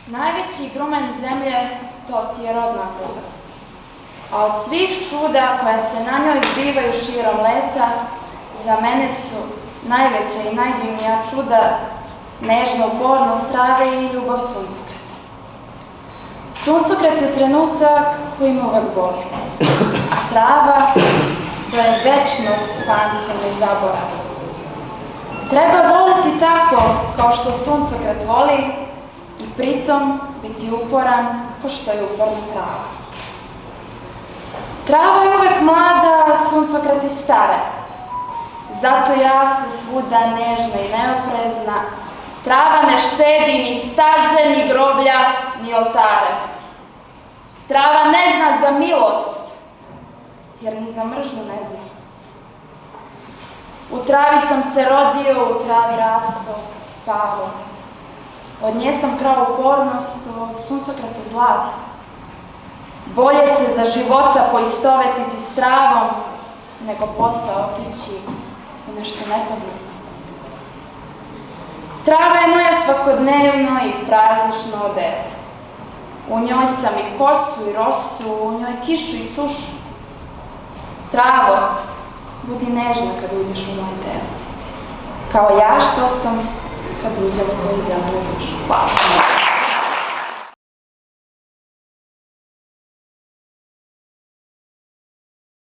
Najveći grumen zemlje, to ti je rodna gruda. A od svih čuda koja se na njoj zbivaju širom leta, za mene su najveća i najdivnija čuda nežna upornost trave i ljubav suncokreta. Suncokret je trenutak koji me uvek boli, a trava, to je večnost pamćenja i zaborava. Treba voleti tako kao što suncokret voli i pritom biti uporan kao što je uporna trava. Trava je uvek mlada, a suncokret je stara. Zato raste svuda nežna i neoprezna. Trava ne štedi ni staze, ni groblja, ni oltare. Trava ne zna za milost, jer ni za mržnju ne zna. U travi sam se rodio, u travi rasto, spavao. Od nje sam krao upornost, od suncokreta zlato. Bolje se za života poistovetiti s travom, nego posle otići u nešto nepoznato. Trava je moja svakodnevno i praznično odelo. U njoj sam i kosu i rosu, u njoj kišu i sušu. Travo, budi nežna kad uđeš u moje telo. Kao ja što sam kad uđem u tvoju zelenu dušu. Hvala.